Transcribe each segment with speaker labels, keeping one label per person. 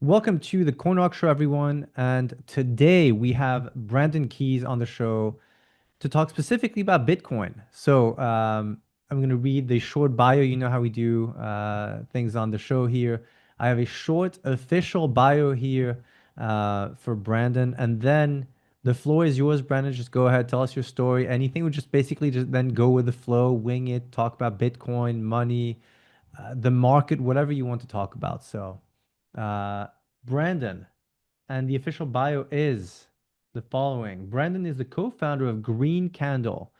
Speaker 1: Welcome to the CoinRock Show, everyone. And today we have Brandon Keys on the show to talk specifically about Bitcoin. I'm going to read the short bio. You know how we do things on the show here. I have a short official bio here for Brandon. And then the floor is yours, Brandon. Just go ahead, tell us your story. Anything, we just basically just then go with the flow, wing it, talk about Bitcoin, money, the market, whatever you want to talk about. Uh, Brandon, and the official bio is the following. Brandon is the co-founder of Green Candle,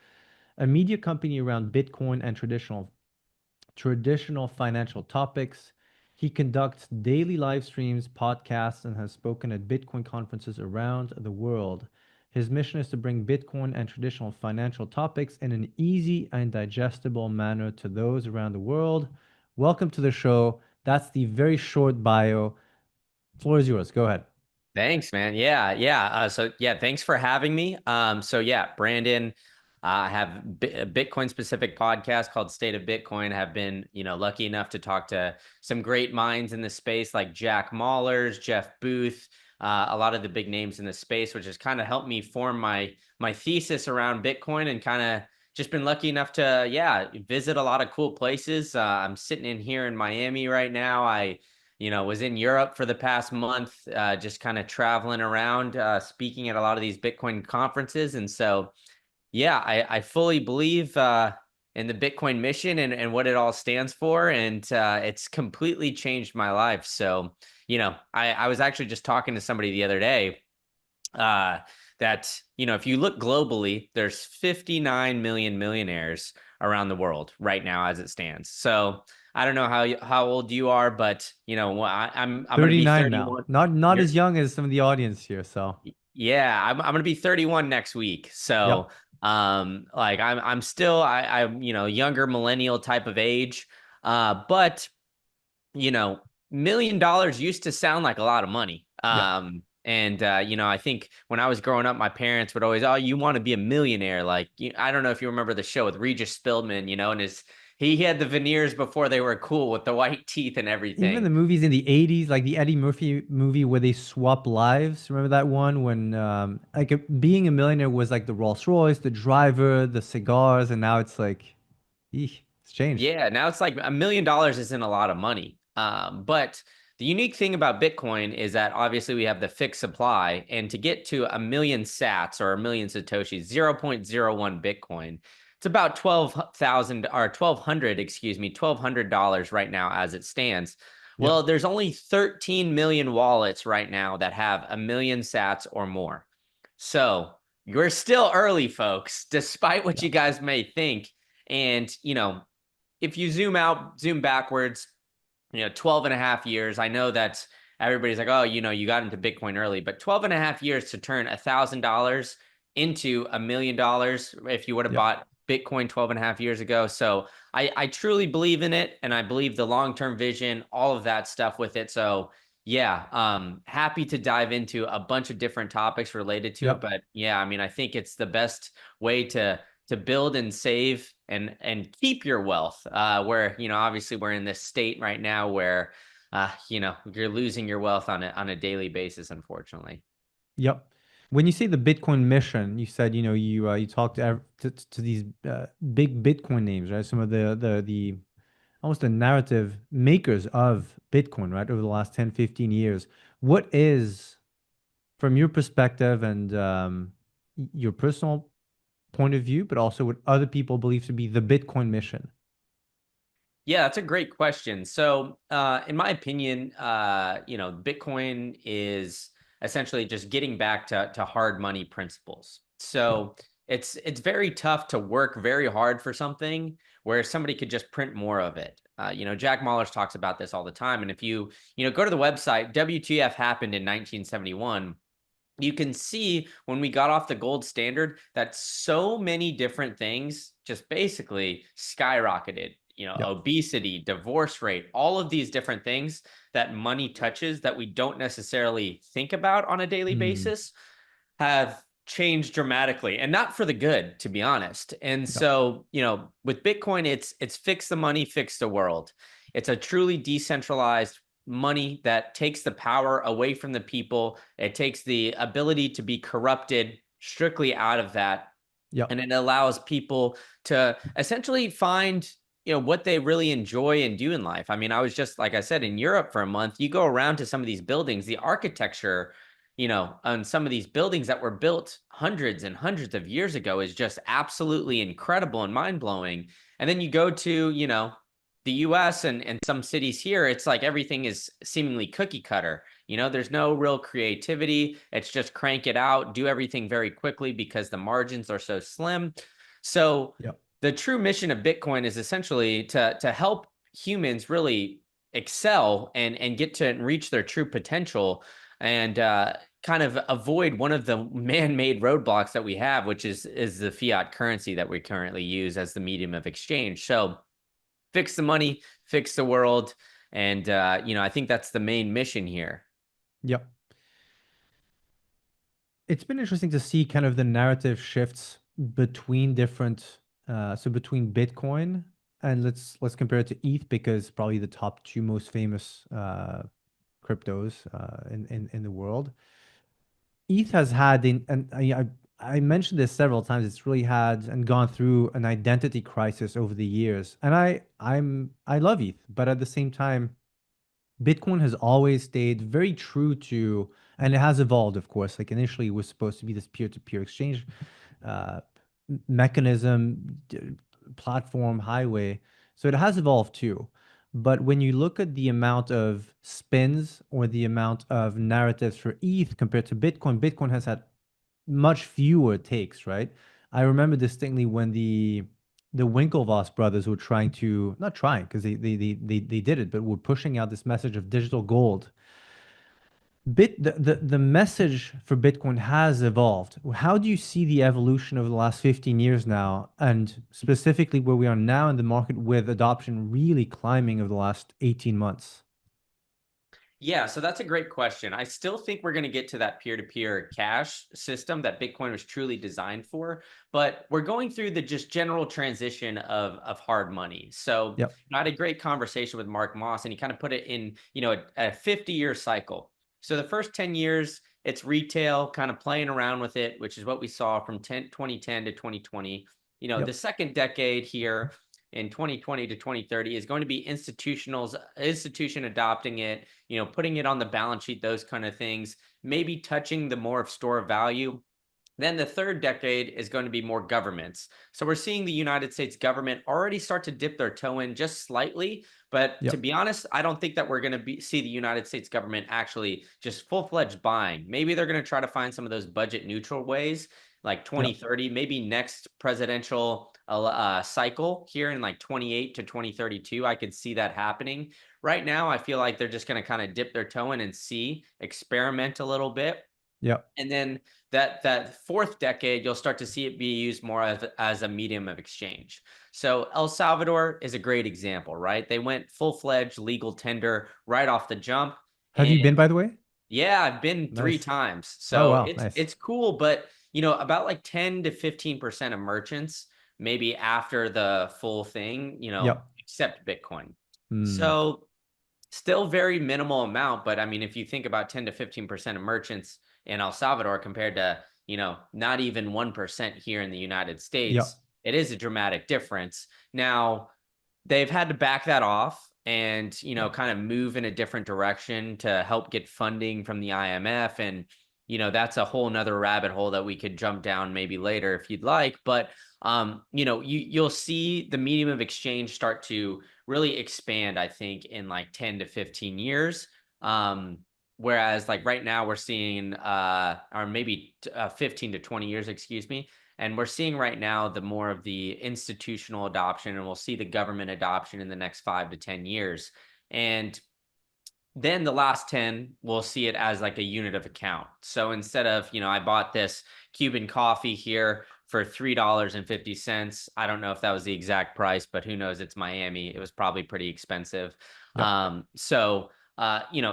Speaker 1: a media company around Bitcoin and traditional financial topics. He conducts daily live streams, podcasts, and has spoken at Bitcoin conferences around the world. His mission is to bring Bitcoin and traditional financial topics in an easy and digestible manner to those around the world. Welcome to the show. That's the very short bio. Floor is yours. Go ahead.
Speaker 2: Thanks, man. Yeah. So thanks for having me. Brandon, I have a Bitcoin specific podcast called State of Bitcoin. Have been, lucky enough to talk to some great minds in the space like Jack Mallers, Jeff Booth, a lot of the big names in the space, which has kind of helped me form my thesis around Bitcoin and kind of just been lucky enough to, visit a lot of cool places. I'm sitting in here in Miami right now. I was in Europe for the past month, just kind of traveling around, speaking at a lot of these Bitcoin conferences. And so, I fully believe in the Bitcoin mission and what it all stands for. And it's completely changed my life. So, I was actually just talking to somebody the other day uh, that, if you look globally, there's 59 million millionaires around the world right now as it stands. So I don't know how old you are, but I'm going to be
Speaker 1: 39 now.
Speaker 2: 31.
Speaker 1: Not
Speaker 2: You're
Speaker 1: as young as some of the audience here, so.
Speaker 2: Yeah, I'm going to be 31 next week. So
Speaker 1: Yep.
Speaker 2: like I'm still I'm younger millennial type of age. But you know, $1 million used to sound like a lot of money.
Speaker 1: Yep.
Speaker 2: I think when I was growing up, my parents would always, oh, you want to be a millionaire. Like, I don't know if you remember the show with Regis Philbin, and he had the veneers before they were cool with the white teeth and
Speaker 1: Even the
Speaker 2: everything.
Speaker 1: movies in the 80s, like the Eddie Murphy movie where they swap lives. Remember that one when being a millionaire was like the Rolls Royce, the driver, the cigars, and now it's like, it's changed.
Speaker 2: Yeah, now it's like $1 million isn't a lot of money. But the unique thing about Bitcoin is that obviously we have the fixed supply, and to get to a million sats or a million satoshis, 0.01 Bitcoin, it's about 12,000 or 1,200, excuse me, $1,200 right now as it stands.
Speaker 1: Yep.
Speaker 2: Well, there's only 13 million wallets right now that have a million sats or more. So you're still early, folks, despite what
Speaker 1: Yep.
Speaker 2: you guys may think. And, if you zoom backwards, 12 and a half years, I know that everybody's like, oh, you got into Bitcoin early, but 12 and a half years to turn $1,000 into $1 million if you would have
Speaker 1: Yep.
Speaker 2: bought Bitcoin 12 and a half years ago. So I truly believe in it. And I believe the long-term vision, all of that stuff with it. So yeah, happy to dive into a bunch of different topics related to it.
Speaker 1: Yep.
Speaker 2: But yeah, I mean, I think it's the best way to build and save and keep your wealth. Where obviously we're in this state right now where you're losing your wealth on a daily basis, unfortunately.
Speaker 1: Yep. When you say the Bitcoin mission, you said, you talked to these big Bitcoin names, right? Some of the almost the narrative makers of Bitcoin, right, over the last 10, 15 years. What is, from your perspective and your personal point of view, but also what other people believe to be the Bitcoin mission?
Speaker 2: Yeah, that's a great question. So, in my opinion, Bitcoin is essentially just getting back to hard money principles.
Speaker 1: Yep.
Speaker 2: So it's very tough to work very hard for something where somebody could just print more of it. Jack Mallers talks about this all the time. And if you go to the website, WTF happened in 1971. You can see when we got off the gold standard that so many different things just basically skyrocketed.
Speaker 1: Yep.
Speaker 2: Obesity, divorce rate, all of these different things that money touches that we don't necessarily think about on a daily
Speaker 1: Mm,
Speaker 2: basis have changed dramatically, and not for the good, to be honest. And
Speaker 1: yep.
Speaker 2: so, with Bitcoin, it's fix the money, fix the world. It's a truly decentralized money that takes the power away from the people. It takes the ability to be corrupted strictly out of that,
Speaker 1: Yep.
Speaker 2: and it allows people to essentially find what they really enjoy and do in life. I mean, I was just, like I said, in Europe for a month. You go around to some of these buildings, the architecture on some of these buildings that were built hundreds and hundreds of years ago is just absolutely incredible and mind-blowing. And then you go to the US and some cities here, it's like everything is seemingly cookie cutter. There's no real creativity. It's just crank it out, do everything very quickly because the margins are so slim. So
Speaker 1: Yep.
Speaker 2: the true mission of Bitcoin is essentially to help humans really excel and get to reach their true potential, and kind of avoid one of the man-made roadblocks that we have, which is the fiat currency that we currently use as the medium of exchange. So fix the money, fix the world. And, I think that's the main mission here.
Speaker 1: Yep. It's been interesting to see kind of the narrative shifts between different, so between Bitcoin and let's compare it to ETH because probably the top two most famous cryptos in the world. ETH has had and I mentioned this several times. It's really had and gone through an identity crisis over the years, and I love ETH, but at the same time, Bitcoin has always stayed very true to, and it has evolved, of course. Like initially, it was supposed to be this peer-to-peer exchange uh, mechanism, platform, highway. So it has evolved too. But when you look at the amount of spins or the amount of narratives for ETH compared to Bitcoin, Bitcoin has had much fewer takes, right? I remember distinctly when the Winklevoss brothers were trying to not trying because they did it, but were pushing out this message of digital gold. The message for Bitcoin has evolved. How do you see the evolution over the last 15 years now, and specifically where we are now in the market with adoption really climbing over the last 18 months?
Speaker 2: Yeah, so that's a great question. I still think we're going to get to that peer-to-peer cash system that Bitcoin was truly designed for, but we're going through the just general transition of hard money. So
Speaker 1: Yep.
Speaker 2: I had a great conversation with Mark Moss, and he kind of put it in, a 50-year cycle. So the first 10 years, it's retail, kind of playing around with it, which is what we saw from 2010 to 2020. The
Speaker 1: Yep.
Speaker 2: second decade here in 2020 to 2030 is going to be institution adopting it, putting it on the balance sheet, those kind of things, maybe touching the more of store of value. Then the third decade is going to be more governments. So we're seeing the United States government already start to dip their toe in just slightly. But to
Speaker 1: Yep.
Speaker 2: be honest, I don't think that we're going to see the United States government actually just full-fledged buying. Maybe they're going to try to find some of those budget neutral ways, like
Speaker 1: Yep.
Speaker 2: 2030, maybe next presidential cycle here in like 28 to 2032. I could see that happening. Right now, I feel like they're just going to kind of dip their toe in and see, experiment a little bit.
Speaker 1: Yep.
Speaker 2: And then that fourth decade, you'll start to see it be used more as a medium of exchange. So El Salvador is a great example, right? They went full-fledged legal tender right off the jump.
Speaker 1: Have
Speaker 2: And
Speaker 1: you been, by the way?
Speaker 2: yeah, I've been three
Speaker 1: Nice.
Speaker 2: times.
Speaker 1: Oh
Speaker 2: So
Speaker 1: wow,
Speaker 2: it's
Speaker 1: nice.
Speaker 2: it's cool, but about like 10 to 15% of merchants, maybe after the full thing,
Speaker 1: Yep.
Speaker 2: accept Bitcoin.
Speaker 1: Hmm.
Speaker 2: So still very minimal amount, but I mean, if you think about 10 to 15% of merchants in El Salvador compared to, not even 1% here in the United States,
Speaker 1: Yep.
Speaker 2: it is a dramatic difference. Now, they've had to back that off and
Speaker 1: Yep.
Speaker 2: kind of move in a different direction to help get funding from the IMF. And that's a whole nother rabbit hole that we could jump down maybe later if you'd like. But you'll see the medium of exchange start to really expand, I think, in like 10 to 15 years. Whereas like right now we're seeing or maybe 15 to 20 years, excuse me. And we're seeing right now the more of the institutional adoption, and we'll see the government adoption in the next 5 to 10 years. And then the last 10, we'll see it as like a unit of account. So instead of, I bought this Cuban coffee here for $3.50. I don't know if that was the exact price, but who knows? It's Miami. It was probably pretty expensive.
Speaker 1: Yep.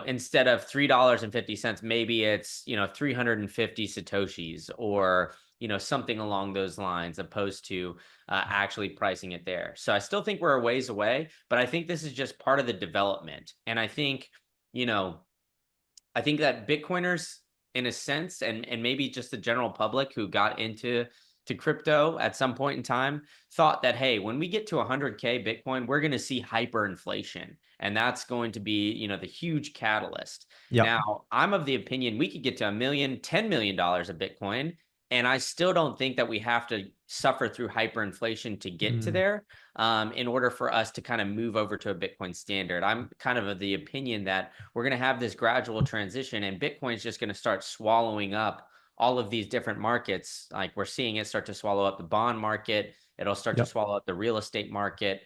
Speaker 2: Instead of $3.50, maybe it's, 350 Satoshis, or, something along those lines, opposed to actually pricing it there. So I still think we're a ways away, but I think this is just part of the development. And I think you know, I think that Bitcoiners, in a sense, and maybe just the general public who got into crypto at some point in time, thought that, hey, when we get to 100K Bitcoin, we're going to see hyperinflation, and that's going to be, the huge catalyst.
Speaker 1: Yep.
Speaker 2: Now, I'm of the opinion we could get to $1 million, $10 million of Bitcoin, and I still don't think that we have to suffer through hyperinflation to get to
Speaker 1: Mm,
Speaker 2: there, in order for us to kind of move over to a Bitcoin standard. I'm kind of the opinion that we're going to have this gradual transition, and Bitcoin's just going to start swallowing up all of these different markets. Like we're seeing it start to swallow up the bond market. It'll start to
Speaker 1: yep.
Speaker 2: swallow up the real estate market.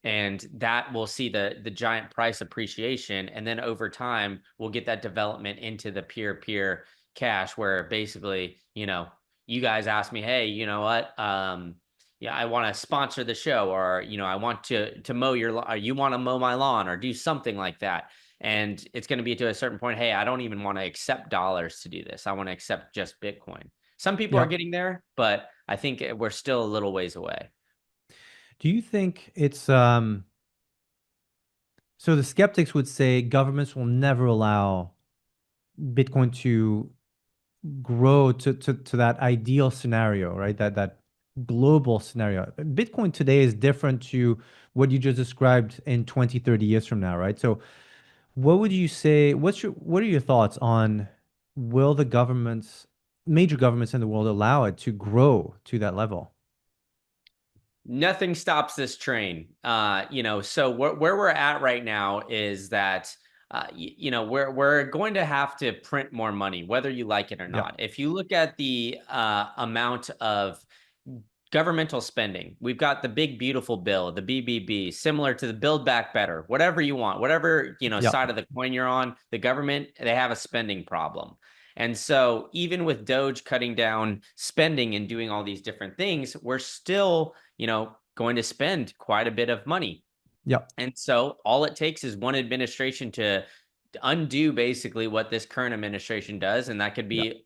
Speaker 2: And that will see the giant price appreciation. And then over time, we'll get that development into the peer-to-peer cash where basically, you guys ask me, hey, you know what? Yeah, I want to sponsor the show, or I want to mow your lawn, or you want to mow my lawn, or do something like that. And it's going to be to a certain point, hey, I don't even want to accept dollars to do this. I want to accept just Bitcoin. Some people are
Speaker 1: Yep.
Speaker 2: getting there, but I think we're still a little ways away.
Speaker 1: Do you think it's so the skeptics would say governments will never allow Bitcoin to grow to that ideal scenario, right? That global scenario. Bitcoin today is different to what you just described in 20, 30 years from now, right? So what would you say, what are your thoughts on will the governments, major governments in the world allow it to grow to that level?
Speaker 2: Nothing stops this train. So where we're at right now is that we're going to have to print more money, whether you like it or
Speaker 1: Yeah.
Speaker 2: not. If you look at the amount of governmental spending, we've got the big beautiful bill, the BBB, similar to the Build Back Better, whatever you want, whatever
Speaker 1: Yeah.
Speaker 2: side of the coin you're on. The government, they have a spending problem. And so even with Doge cutting down spending and doing all these different things, we're still going to spend quite a bit of money.
Speaker 1: Yeah.
Speaker 2: And so all it takes is one administration to undo basically what this current administration does. And that could
Speaker 1: Yeah.
Speaker 2: be,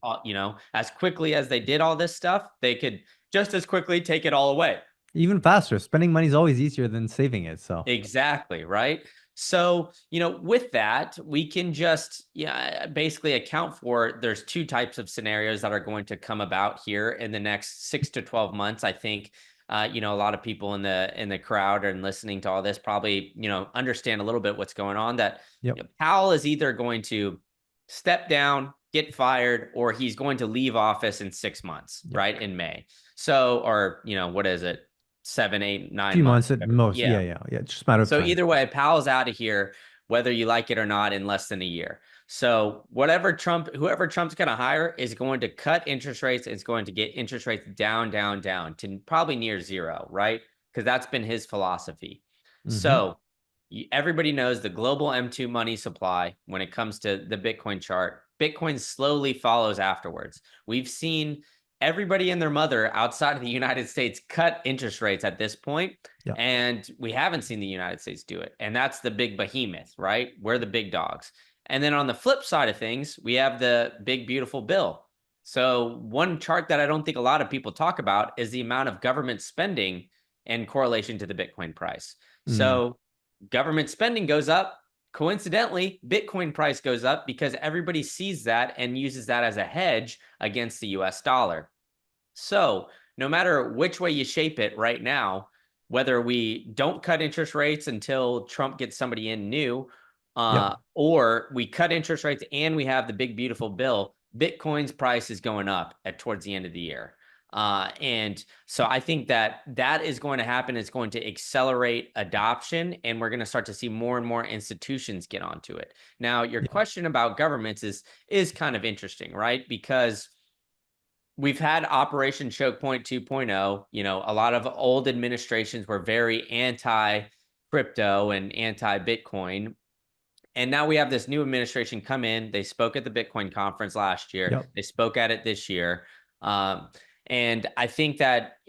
Speaker 2: as quickly as they did all this stuff, they could just as quickly take it all away.
Speaker 1: Even faster. Spending money is always easier than saving it. So,
Speaker 2: Exactly, right? So, with that, we can just basically account for there's two types of scenarios that are going to come about here in the next 6 to 12 months. I think a lot of people in the crowd and listening to all this probably, understand a little bit what's going on, that
Speaker 1: yep.
Speaker 2: Powell is either going to step down, get fired, or he's going to leave office in 6 months,
Speaker 1: Yep.
Speaker 2: right? In May. So, or, what is it? 7, 8, nine
Speaker 1: Few months
Speaker 2: months,
Speaker 1: at
Speaker 2: whatever.
Speaker 1: most.
Speaker 2: Yeah.
Speaker 1: Yeah. Yeah. Yeah. It's just a matter of
Speaker 2: So
Speaker 1: time.
Speaker 2: either way, Powell's out of here, whether you like it or not, in less than a year. So whoever Trump's going to hire is going to cut interest rates. It's going to get interest rates down, down, down to probably near zero, right? Because that's been his philosophy.
Speaker 1: Hmm.
Speaker 2: So everybody knows the global M2 money supply when it comes to the Bitcoin chart. Bitcoin slowly follows afterwards. We've seen everybody and their mother outside of the United States cut interest rates at this point,
Speaker 1: Yeah.
Speaker 2: and we haven't seen the United States do it. And that's the big behemoth, right? We're the big dogs. And then on the flip side of things, we have the big, beautiful bill. So one chart that I don't think a lot of people talk about is the amount of government spending in correlation to the Bitcoin price.
Speaker 1: Mm.
Speaker 2: So government spending goes up. Coincidentally, Bitcoin price goes up because everybody sees that and uses that as a hedge against the US dollar. So no matter which way you shape it right now, whether we don't cut interest rates until Trump gets somebody in new,
Speaker 1: Yep.
Speaker 2: or we cut interest rates and we have the big beautiful bill, Bitcoin's price is going up towards the end of the year. And so I think that is going to happen. It's going to accelerate adoption, and we're going to start to see more and more institutions get onto it. Now, your
Speaker 1: Yeah.
Speaker 2: question about governments is kind of interesting, right? Because we've had Operation Choke Point 2.0. A lot of old administrations were very anti crypto and anti Bitcoin. And now we have this new administration come in. They spoke at the Bitcoin conference last year.
Speaker 1: Yep.
Speaker 2: They spoke at it this year. And I think that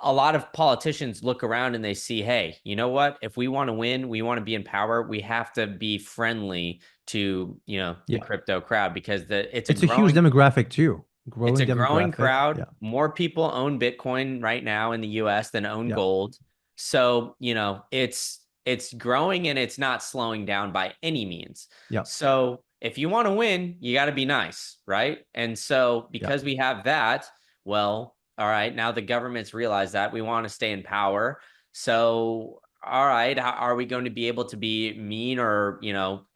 Speaker 2: a lot of politicians look around and they see, hey, you know what? If we want to win, we want to be in power, we have to be friendly to, the
Speaker 1: Yeah.
Speaker 2: crypto crowd, because
Speaker 1: It's a huge demographic too.
Speaker 2: it's
Speaker 1: Growing
Speaker 2: a growing
Speaker 1: demographic.
Speaker 2: crowd.
Speaker 1: Yeah.
Speaker 2: More people own Bitcoin right now in the US than own
Speaker 1: Yeah.
Speaker 2: gold. So, it's it's growing and it's not slowing down by any means.
Speaker 1: Yeah.
Speaker 2: So if you want to win, you got to be nice, right? And so
Speaker 1: Yeah.
Speaker 2: because we have that, well, all right, now the government's realized that we want to stay in power. So, all right, are we going to be able to be mean or,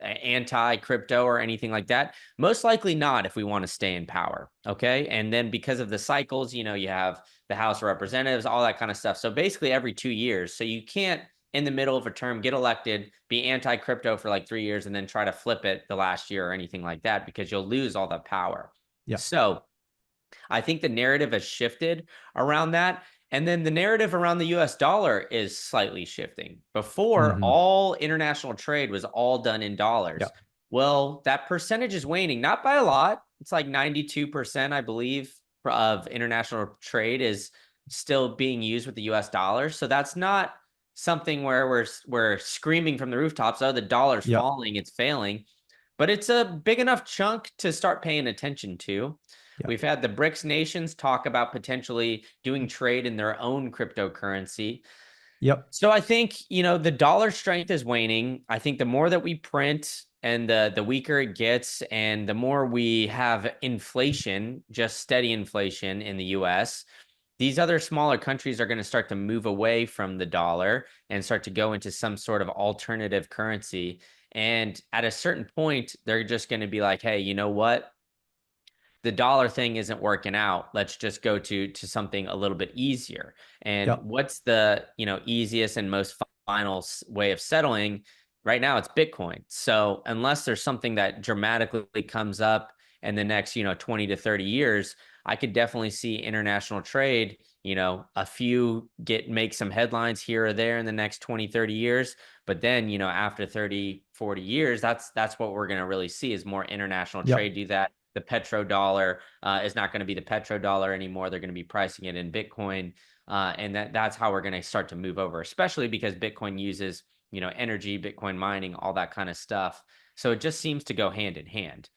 Speaker 2: anti crypto or anything like that? Most likely not if we want to stay in power. Okay. And then because of the cycles, you have the House of Representatives, all that kind of stuff. So basically every 2 years. So you can't, in the middle of a term, get elected, be anti crypto for like 3 years, and then try to flip it the last year or anything like that because you'll lose all that power.
Speaker 1: Yeah.
Speaker 2: So, I think the narrative has shifted around that. And then the narrative around the US dollar is slightly shifting. Before,
Speaker 1: Hmm.
Speaker 2: all international trade was all done in
Speaker 1: Yeah.
Speaker 2: dollars. Well, that percentage is waning, not by a lot. It's like 92%, I believe, of international trade is still being used with the US dollar. So that's not something where we're screaming from the rooftops, oh, the dollar's
Speaker 1: Yeah.
Speaker 2: falling, it's failing. But it's a big enough chunk to start paying attention to.
Speaker 1: Yeah.
Speaker 2: We've had the BRICS nations talk about potentially doing trade in their own cryptocurrency.
Speaker 1: Yep.
Speaker 2: So I think, the dollar strength is waning. I think the more that we print and the weaker it gets and the more we have inflation, just steady inflation in the US, these other smaller countries are going to start to move away from the dollar and start to go into some sort of alternative currency. And at a certain point, they're just going to be like, hey, you know what? The dollar thing isn't working out. Let's just go to something a little bit easier. And
Speaker 1: Yep.
Speaker 2: what's the, easiest and most final way of settling? Right now it's Bitcoin. So unless there's something that dramatically comes up in the next, 20 to 30 years, I could definitely see international trade, a few make some headlines here or there in the next 20, 30 years. But then, after 30, 40 years, that's what we're going to really see is more international
Speaker 1: Yep.
Speaker 2: trade do that. The petrodollar is not going to be the petrodollar anymore. They're going to be pricing it in Bitcoin. And that's how we're going to start to move over, especially because Bitcoin uses, energy, Bitcoin mining, all that kind of stuff. So it just seems to go hand in hand.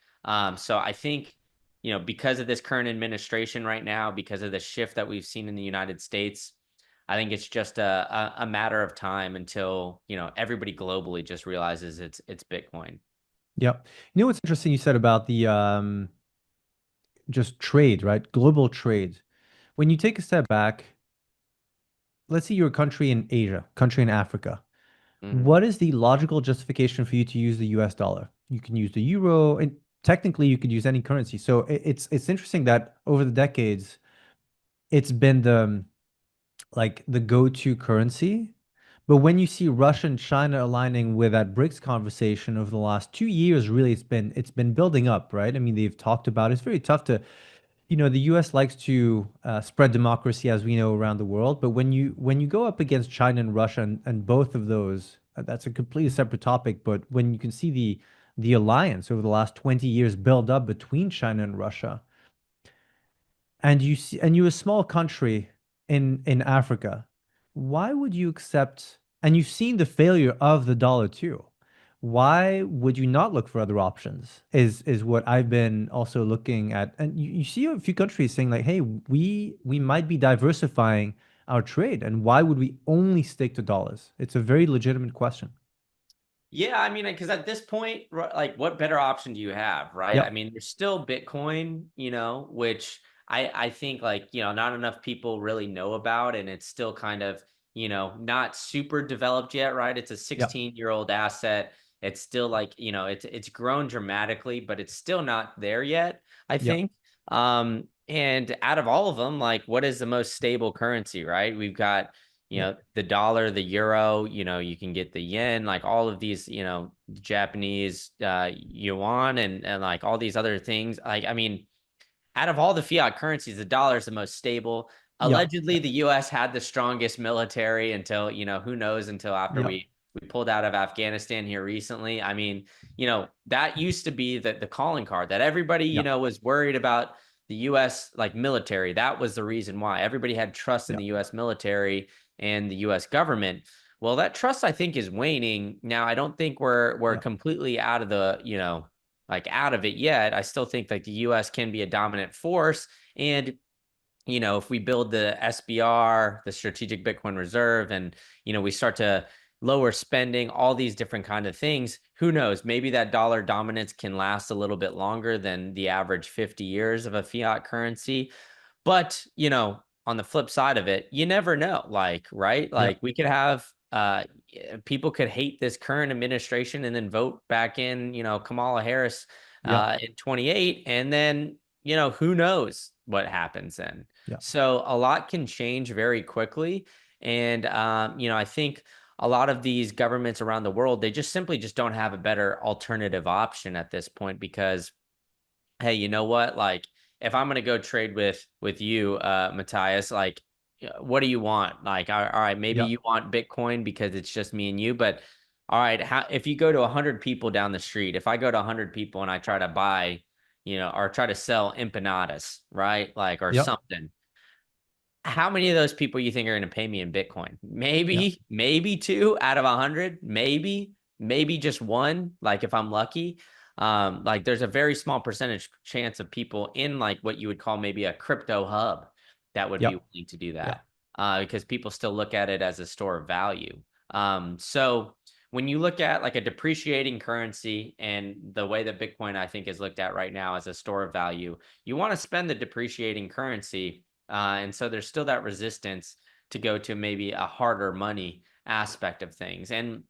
Speaker 2: So I think, because of this current administration right now, because of the shift that we've seen in the United States, I think it's just a matter of time until, everybody globally just realizes it's Bitcoin.
Speaker 1: Yep. You know what's interesting you said about the just trade, right? Global trade. When you take a step back, let's say you're a country in Asia, country in Africa.
Speaker 2: Mhm.
Speaker 1: What is the logical justification for you to use the US dollar? You can use the euro, and technically you could use any currency. So it's interesting that over the decades, it's been the like the go-to currency. But when you see Russia and China aligning with that BRICS conversation over the last 2 years, really it's been building up, right? I mean, they've talked about it's very tough to, the US likes to spread democracy as we know around the world, but when you go up against China and Russia and both of those, that's a completely separate topic. But when you can see the alliance over the last 20 years build up between China and Russia, and you're a small country in Africa, why would you accept, and you've seen the failure of the dollar too, why would you not look for other options is what I've been also looking at. And you see a few countries saying like, hey, we might be diversifying our trade, and why would we only stick to dollars? It's a very legitimate question.
Speaker 2: Yeah, I mean, because at this point, like, what better option do you have, right? I
Speaker 1: Yep.
Speaker 2: mean, there's still Bitcoin, which I think like, not enough people really know about, and it's still kind of, not super developed yet, right? It's a
Speaker 1: Yep.
Speaker 2: 16-year-old asset. It's still like, it's grown dramatically, but it's still not there yet, I
Speaker 1: Yep.
Speaker 2: think. And out of all of them, like, what is the most stable currency, right? We've got
Speaker 1: Yep.
Speaker 2: the dollar, the euro, you can get the yen, like all of these, Japanese yuan and like all these other things. Like, I mean, out of all the fiat currencies, the dollar is the most stable.
Speaker 1: Yep.
Speaker 2: Allegedly, the US had the strongest military until, who knows, until after
Speaker 1: Yep.
Speaker 2: we pulled out of Afghanistan here recently. I mean, that used to be the calling card that everybody,
Speaker 1: Yep.
Speaker 2: was worried about the US like military. That was the reason why everybody had trust in
Speaker 1: Yep.
Speaker 2: the US military and the US government. Well, that trust I think is waning. Now, I don't think we're
Speaker 1: Yep.
Speaker 2: completely out of the, like out of it yet. I still think like the US can be a dominant force. And, if we build the SBR, the Strategic Bitcoin Reserve, and, we start to, lower spending, all these different kind of things. Who knows? Maybe that dollar dominance can last a little bit longer than the average 50 years of a fiat currency. But, on the flip side of it, you never know. Like, right?
Speaker 1: Yeah.
Speaker 2: Like we could have people could hate this current administration and then vote back in, Kamala Harris
Speaker 1: Yeah.
Speaker 2: in 28, and then, who knows what happens then.
Speaker 1: Yeah.
Speaker 2: So a lot can change very quickly. And I think a lot of these governments around the world, they just simply just don't have a better alternative option at this point because, hey, you know what? Like, if I'm gonna go trade with you, Matthias, like, what do you want? Like, all right, maybe
Speaker 1: Yeah.
Speaker 2: you want Bitcoin because it's just me and you, but all right, if you go to 100 people down the street, if I go to 100 people and I try to buy, or try to sell empanadas, right? Like, or
Speaker 1: Yeah.
Speaker 2: something, how many of those people you think are going to pay me in Bitcoin?
Speaker 1: Yeah.
Speaker 2: Maybe two out of 100, maybe just one, like if I'm lucky. Like there's a very small percentage chance of people in like what you would call maybe a crypto hub that would be
Speaker 1: Yeah.
Speaker 2: willing to do
Speaker 1: Yeah.
Speaker 2: that, because people still look at it as a store of value. So when you look at like a depreciating currency and the way that Bitcoin, I think, is looked at right now as a store of value, you want to spend the depreciating currency, and so there's still that resistance to go to maybe a harder money aspect of things. And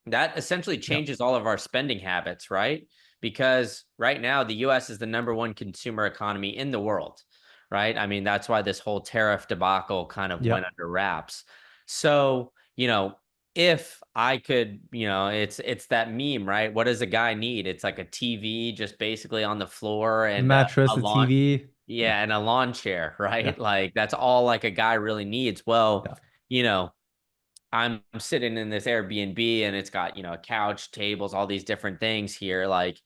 Speaker 2: that essentially
Speaker 1: Yeah.
Speaker 2: changes all of our spending habits, right? Because right now, the US is the number one consumer economy in the world, right? I mean, that's why this whole tariff debacle kind of
Speaker 1: Yeah.
Speaker 2: went under wraps. So, if I could, it's that meme, right? What does a guy need? It's like a TV just basically on the floor
Speaker 1: The
Speaker 2: and
Speaker 1: mattress,
Speaker 2: a
Speaker 1: the
Speaker 2: lawn,
Speaker 1: TV. Yeah.
Speaker 2: yeah, and a lawn chair,
Speaker 1: Yeah.
Speaker 2: right? Like that's all like a guy really needs. Well,
Speaker 1: Yeah.
Speaker 2: you know, I'm sitting in this Airbnb and it's got, a couch, tables, all these different things here. Like,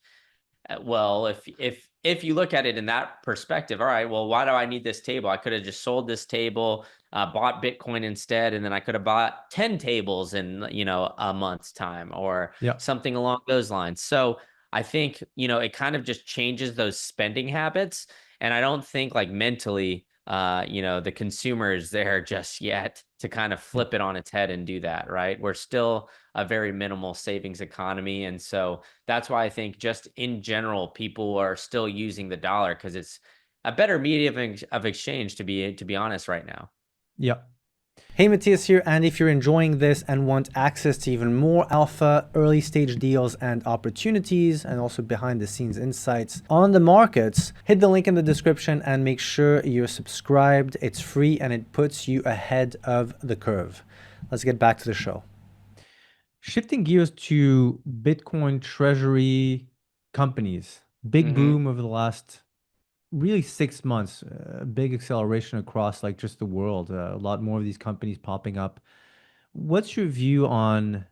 Speaker 2: well, if you look at it in that perspective, all right, well, why do I need this table? I could have just sold this table, bought Bitcoin instead, and then I could have bought 10 tables in, a month's time or
Speaker 1: Yeah.
Speaker 2: something along those lines. So I think, it kind of just changes those spending habits. And I don't think like mentally, the consumer is there just yet to kind of
Speaker 1: Yeah.
Speaker 2: flip it on its head and do that, right? We're still a very minimal savings economy. And so that's why I think just in general, people are still using the dollar because it's a better medium of exchange, to be honest right now.
Speaker 1: Yeah. Hey, Matthias here, and if you're enjoying this and want access to even more alpha, early stage deals and opportunities, and also behind the scenes insights on the markets, hit the link in the description and make sure you're subscribed. It's free and it puts you ahead of the curve. Let's get back to the show. Shifting gears to Bitcoin treasury companies, big
Speaker 2: Mm-hmm.
Speaker 1: boom over the last really 6 months, big acceleration across like just the world, a lot more of these companies popping up. What's your view on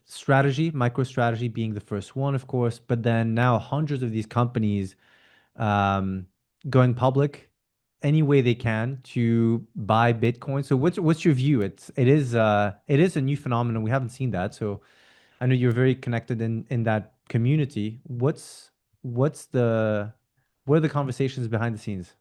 Speaker 1: strategy, MicroStrategy being the first one, of course, but then now hundreds of these companies um, going public any way they can to buy Bitcoin. So what's your view? It is a new phenomenon. We haven't seen that. So I know you're very connected in that community. What's the what are the conversations behind the scenes?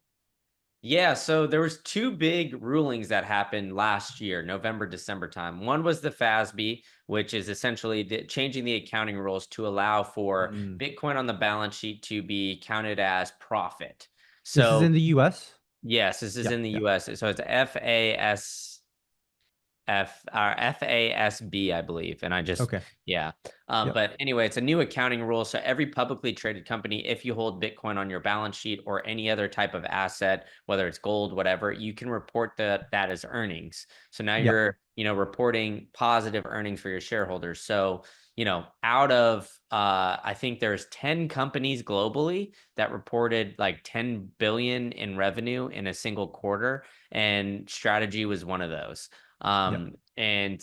Speaker 2: Yeah, so there was two big rulings that happened last year, November, December time. One was the FASB, which is essentially changing the accounting rules to allow for
Speaker 1: Mm.
Speaker 2: Bitcoin on the balance sheet to be counted as profit.
Speaker 1: This is
Speaker 2: So
Speaker 1: in the US?
Speaker 2: yes, this is
Speaker 1: Yeah,
Speaker 2: in the
Speaker 1: yeah.
Speaker 2: US. So it's FASB, I believe. And I just,
Speaker 1: Okay.
Speaker 2: yeah.
Speaker 1: Yeah.
Speaker 2: But anyway, it's a new accounting rule. So every publicly traded company, if you hold Bitcoin on your balance sheet or any other type of asset, whether it's gold, whatever, you can report that as earnings. So now
Speaker 1: Yeah.
Speaker 2: you're, reporting positive earnings for your shareholders. So, out of, I think there's 10 companies globally that reported like 10 billion in revenue in a single quarter. And Strategy was one of those.
Speaker 1: Yeah.
Speaker 2: And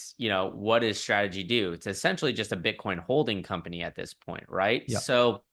Speaker 2: what does Strategy do? It's essentially just a Bitcoin holding company at this point, right?
Speaker 1: Yeah.
Speaker 2: So,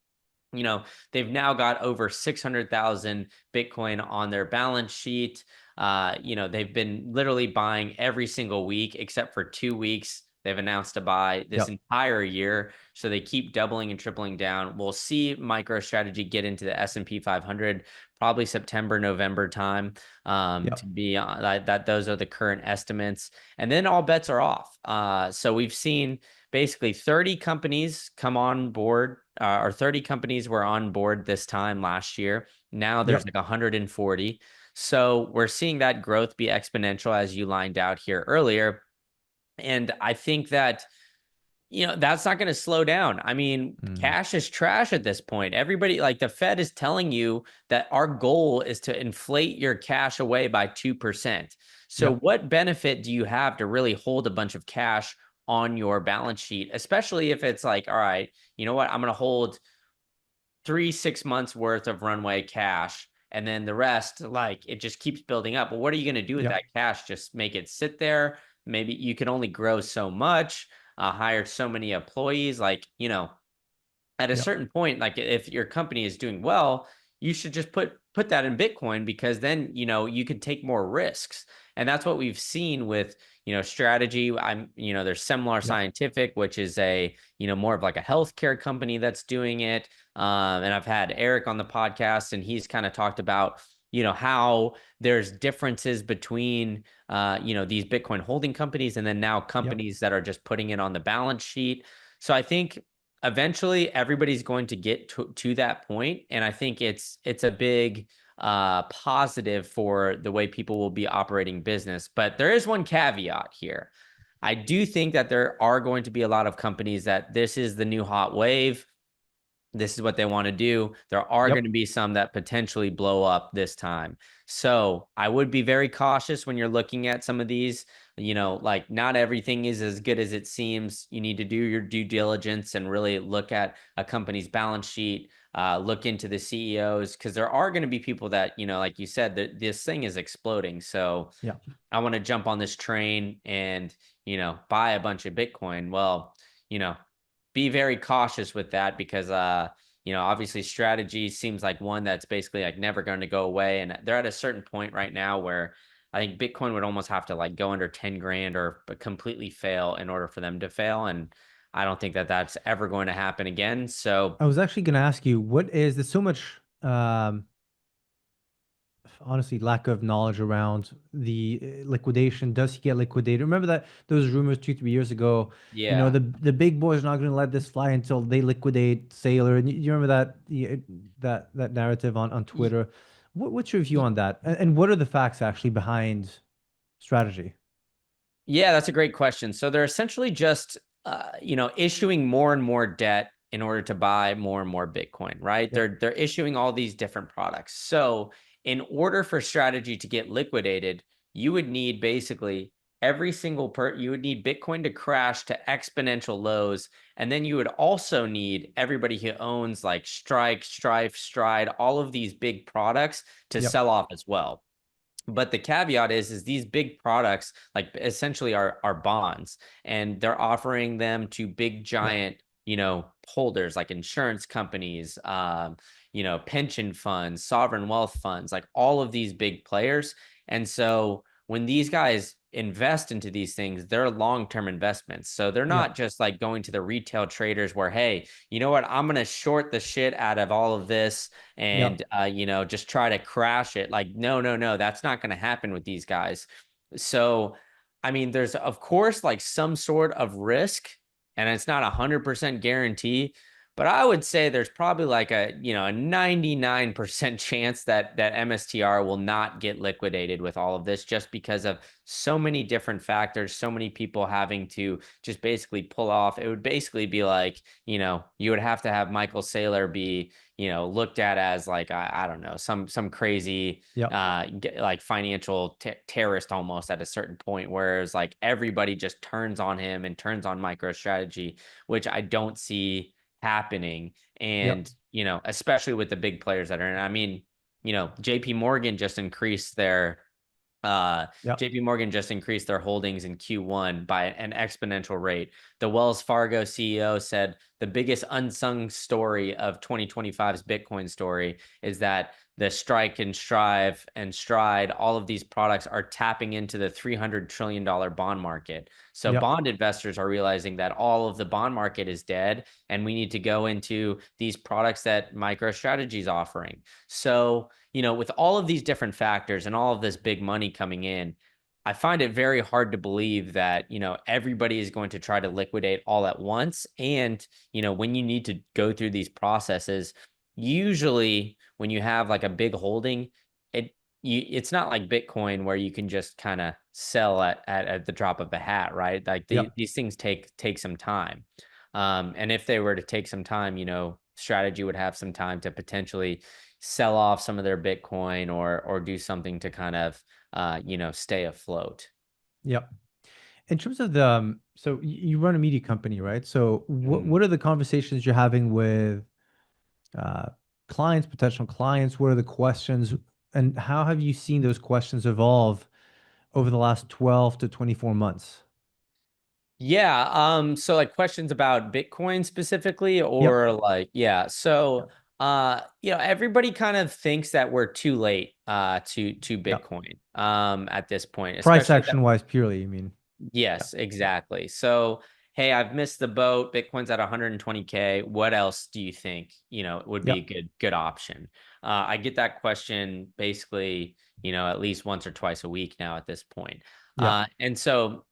Speaker 2: they've now got over 600,000 Bitcoin on their balance sheet. They've been literally buying every single week except for 2 weeks They've announced a buy this
Speaker 1: Yep.
Speaker 2: entire year, so they keep doubling and tripling down. We'll see MicroStrategy get into the S&P 500 probably September, November time. To
Speaker 1: Yep.
Speaker 2: be that those are the current estimates, and then all bets are off. So we've seen basically 30 companies come on board, or 30 companies were on board this time last year. Now there's
Speaker 1: Yep.
Speaker 2: like 140. So we're seeing that growth be exponential as you lined out here earlier. And I think that, that's not going to slow down. I mean,
Speaker 1: Mm.
Speaker 2: cash is trash at this point. Everybody, like the Fed is telling you that our goal is to inflate your cash away by 2%. So
Speaker 1: Yep.
Speaker 2: what benefit do you have to really hold a bunch of cash on your balance sheet, especially if it's like, all right, you know what? I'm going to hold 3 6 months worth of runway cash, and then the rest, like, it just keeps building up. But what are you going to do with
Speaker 1: Yep.
Speaker 2: that cash? Just make it sit there? Maybe you can only grow so much, hire so many employees. Like, at a
Speaker 1: Yep.
Speaker 2: certain point, like if your company is doing well, you should just put that in Bitcoin, because then you could take more risks. And that's what we've seen with strategy. There's Similar
Speaker 1: Yep.
Speaker 2: Scientific, which is a more of like a healthcare company that's doing it. And I've had Eric on the podcast, and he's kind of talked about how there's differences between these Bitcoin holding companies and then now
Speaker 1: Yep.
Speaker 2: companies that are just putting it on the balance sheet. So I think eventually everybody's going to get to that point, and I think it's a big positive for the way people will be operating business. But there is one caveat here. I do think that there are going to be a lot of companies that this is the new hot wave. This is what they want to do. There are going
Speaker 1: Yep.
Speaker 2: to be some that potentially blow up this time. So I would be very cautious when you're looking at some of these. Like, not everything is as good as it seems. You need to do your due diligence and really look at a company's balance sheet, look into the CEOs, because there are going to be people that, like you said, that this thing is exploding. So
Speaker 1: Yep.
Speaker 2: I want to jump on this train and, buy a bunch of Bitcoin. Well, you know, be very cautious with that, because, obviously strategy seems like one that's basically like never going to go away. And they're at a certain point right now where I think Bitcoin would almost have to like go under 10 grand or completely fail in order for them to fail. And I don't think that that's ever going to happen again. So
Speaker 1: I was actually going to ask you, what is there's so much honestly lack of knowledge around the liquidation. Does he get liquidated? Remember that those rumors 2 3 years ago,
Speaker 2: yeah.
Speaker 1: the big boys are not going to let this fly until they liquidate Sailor. And you remember that that narrative on Twitter. What's your view on that, and what are the facts actually behind strategy?
Speaker 2: Yeah, that's a great question. So they're essentially just, issuing more and more debt in order to buy more and more Bitcoin, right?
Speaker 1: Yep.
Speaker 2: They're issuing all these different products. So in order for strategy to get liquidated, you would need basically you would need Bitcoin to crash to exponential lows, and then you would also need everybody who owns like Strike, Strife, Stride, all of these big products to
Speaker 1: Yep.
Speaker 2: sell off as well. But the caveat is these big products like essentially are bonds, and they're offering them to big
Speaker 1: Yep.
Speaker 2: giant holders like insurance companies, pension funds, sovereign wealth funds, like all of these big players. And so when these guys invest into these things, they're long-term investments. So they're not
Speaker 1: Yep.
Speaker 2: just like going to the retail traders where, hey, you know what, I'm going to short the shit out of all of this
Speaker 1: Yep.
Speaker 2: and just try to crash it. Like, no, no, no, that's not going to happen with these guys. So I mean, there's of course like some sort of risk, and it's not 100% guarantee, but I would say there's probably like a 99% chance that MSTR will not get liquidated with all of this, just because of so many different factors, so many people having to just basically pull off. It would basically be like, you would have to have Michael Saylor be looked at as like, I don't know, some crazy
Speaker 1: Yep.
Speaker 2: like financial terrorist almost at a certain point, whereas like everybody just turns on him and turns on MicroStrategy, which I don't see happening.
Speaker 1: Yep.
Speaker 2: And especially with the big players that are in. I mean, JP Morgan just increased their
Speaker 1: Yep.
Speaker 2: JP Morgan just increased their holdings in Q1 by an exponential rate. The Wells Fargo CEO said the biggest unsung story of 2025's Bitcoin story is that the Strike and Strive and Stride, all of these products are tapping into the $300 trillion bond market. So
Speaker 1: Yep.
Speaker 2: bond investors are realizing that all of the bond market is dead, and we need to go into these products that MicroStrategy is offering. So, with all of these different factors and all of this big money coming in, I find it very hard to believe that, everybody is going to try to liquidate all at once. And, when you need to go through these processes, usually when you have like a big holding, it's not like Bitcoin where you can just kind of sell at the drop of a hat, right? Like
Speaker 1: Yep.
Speaker 2: these things take some time. And if they were to take some time, strategy would have some time to potentially sell off some of their Bitcoin or do something to kind of stay afloat.
Speaker 1: Yep. In terms of the, so you run a media company, right? So
Speaker 2: Mhm.
Speaker 1: what are the conversations you're having with uh, clients, potential clients? What are the questions, and how have you seen those questions evolve over the last 12 to 24 months?
Speaker 2: Yeah, so like questions about Bitcoin specifically
Speaker 1: Yep.
Speaker 2: or like yeah. So everybody kind of thinks that we're too late to
Speaker 1: Yep.
Speaker 2: Bitcoin at this point,
Speaker 1: Price
Speaker 2: especially
Speaker 1: action wise, purely, you mean? Yeah.
Speaker 2: yes, exactly. So, hey, I've missed the boat. Bitcoin's at 120K. What else do you think, would be a
Speaker 1: Yep.
Speaker 2: good option? I get that question basically, at least once or twice a week now at this point.
Speaker 1: Yep.
Speaker 2: And so,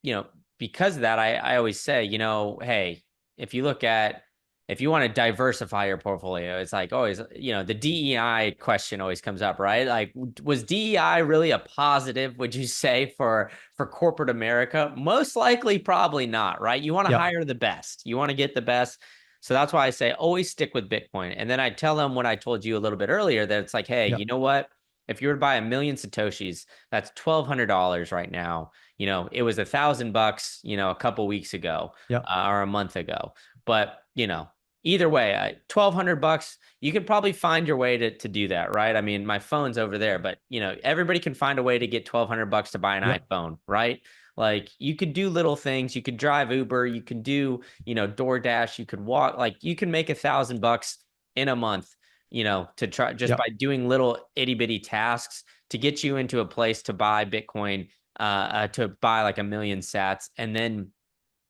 Speaker 2: because of that, I always say, hey, if you look at if you want to diversify your portfolio, it's like always, the DEI question always comes up, right? Like, was DEI really a positive, would you say, for corporate America? Most likely, probably not, right? You want to
Speaker 1: Yep.
Speaker 2: hire the best. You want to get the best. So that's why I say always stick with Bitcoin. And then I tell them what I told you a little bit earlier that it's like, hey, you
Speaker 1: Yep.
Speaker 2: know what? If you were to buy 1 million Satoshis, that's $1,200 right now. It was $1,000, a couple weeks ago
Speaker 1: Yep.
Speaker 2: or a month ago. But, either way, $1,200, you could probably find your way to do that, right? I mean, my phone's over there, but everybody can find a way to get $1,200 to buy an
Speaker 1: Yep.
Speaker 2: iPhone, right? Like you could do little things. You could drive Uber. You can do, DoorDash. You could walk. Like you can make $1,000 in a month, to try just by
Speaker 1: Yep.
Speaker 2: doing little itty bitty tasks to get you into a place to buy Bitcoin, to buy like 1 million sats, and then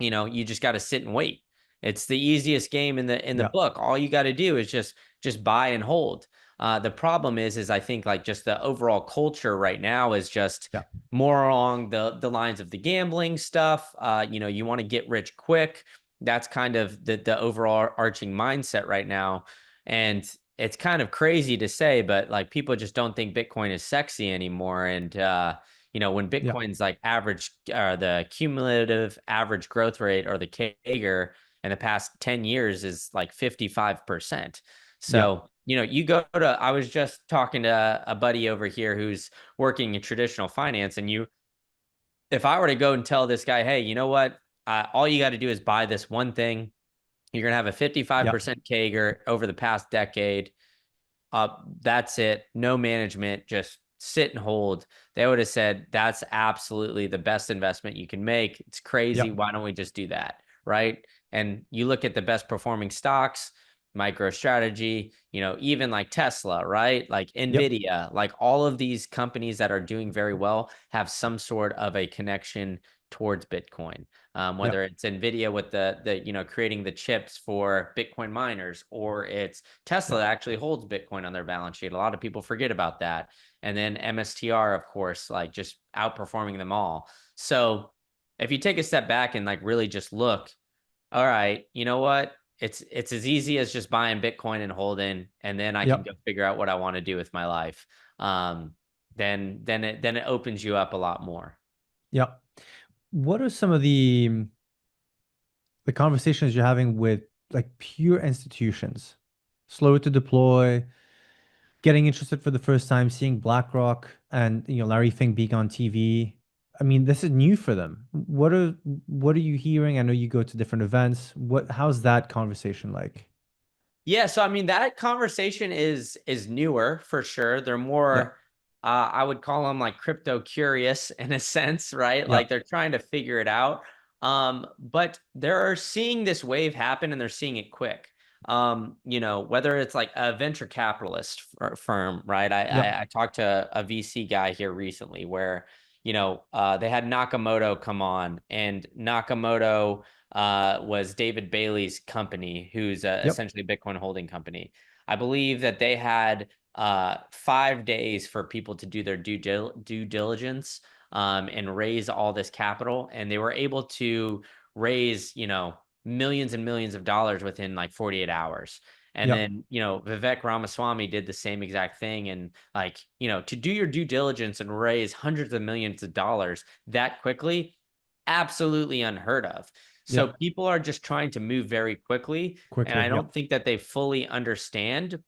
Speaker 2: you just got to sit and wait. It's the easiest game in the
Speaker 1: Yep.
Speaker 2: book. All you got to do is just buy and hold. The problem is I think like just the overall culture right now is just
Speaker 1: Yep.
Speaker 2: more along the lines of the gambling stuff. You want to get rich quick. That's kind of the overall arching mindset right now. And it's kind of crazy to say, but like people just don't think Bitcoin is sexy anymore. And when
Speaker 1: Yep.
Speaker 2: Bitcoin's like average, the cumulative average growth rate or the CAGR in the past 10 years is like 55%.
Speaker 1: Yep.
Speaker 2: So, I was just talking to a buddy over here who's working in traditional finance, and if I were to go and tell this guy, hey, you know what? All you got to do is buy this one thing. You're going to have a
Speaker 1: Yep.
Speaker 2: 55% CAGR over the past decade. That's it. No management, just sit and hold. They would have said that's absolutely the best investment you can make. It's crazy.
Speaker 1: Yep.
Speaker 2: Why don't we just do that? Right. And you look at the best performing stocks, MicroStrategy, even like Tesla, right? Like
Speaker 1: Yep.
Speaker 2: Nvidia, like all of these companies that are doing very well have some sort of a connection towards Bitcoin. Whether
Speaker 1: Yep.
Speaker 2: it's Nvidia with the creating the chips for Bitcoin miners, or it's Tesla
Speaker 1: Yep.
Speaker 2: that actually holds Bitcoin on their balance sheet. A lot of people forget about that. And then MSTR, of course, like just outperforming them all. So if you take a step back and like really just look, all right, you know what? It's as easy as just buying Bitcoin and holding, and then I can
Speaker 1: Yep.
Speaker 2: go figure out what I want to do with my life. Then it opens you up a lot more.
Speaker 1: Yep. What are some of the conversations you're having with like pure institutions, slow to deploy, getting interested for the first time, seeing BlackRock and Larry Fink being on TV? I mean, this is new for them. What are you hearing? I know you go to different events. How's that conversation like?
Speaker 2: Yeah, so I mean that conversation is newer for sure. They're
Speaker 1: Yeah.
Speaker 2: more I would call them like crypto curious in a sense, right?
Speaker 1: Yeah.
Speaker 2: Like they're trying to figure it out. But they're seeing this wave happen and they're seeing it quick. Whether it's like a venture capitalist firm, right?
Speaker 1: Yep.
Speaker 2: I talked to a VC guy here recently where, they had Nakamoto come on, and Nakamoto was David Bailey's company, who's
Speaker 1: Yep.
Speaker 2: essentially a Bitcoin holding company. I believe that they had 5 days for people to do their due diligence and raise all this capital. And they were able to raise, millions and millions of dollars within like 48 hours. And
Speaker 1: Yep.
Speaker 2: then, Vivek Ramaswamy did the same exact thing. And like, to do your due diligence and raise hundreds of millions of dollars that quickly, absolutely unheard of. So
Speaker 1: Yep.
Speaker 2: people are just trying to move very quickly. And
Speaker 1: Quickly.
Speaker 2: I don't
Speaker 1: Yep.
Speaker 2: think that they fully understand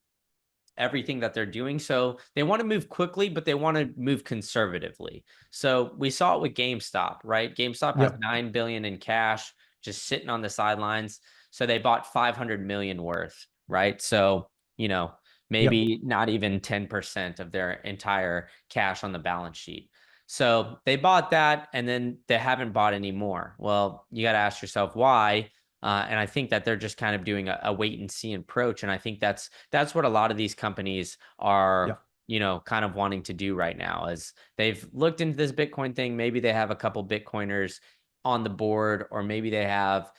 Speaker 2: everything that they're doing. So they want to move quickly, but they want to move conservatively. So we saw it with GameStop, right? GameStop has
Speaker 1: Yep.
Speaker 2: 9 billion in cash just sitting on the sidelines. So they bought 500 million worth, right? So,
Speaker 1: Yep.
Speaker 2: maybe not even 10% of their entire cash on the balance sheet. So they bought that and then they haven't bought any more. Well, you got to ask yourself why. And I think that they're just kind of doing a wait and see approach. And I think that's what a lot of these companies are,
Speaker 1: Yep.
Speaker 2: kind of wanting to do right now, is they've looked into this Bitcoin thing. Maybe they have a couple Bitcoiners on the board, or maybe they have,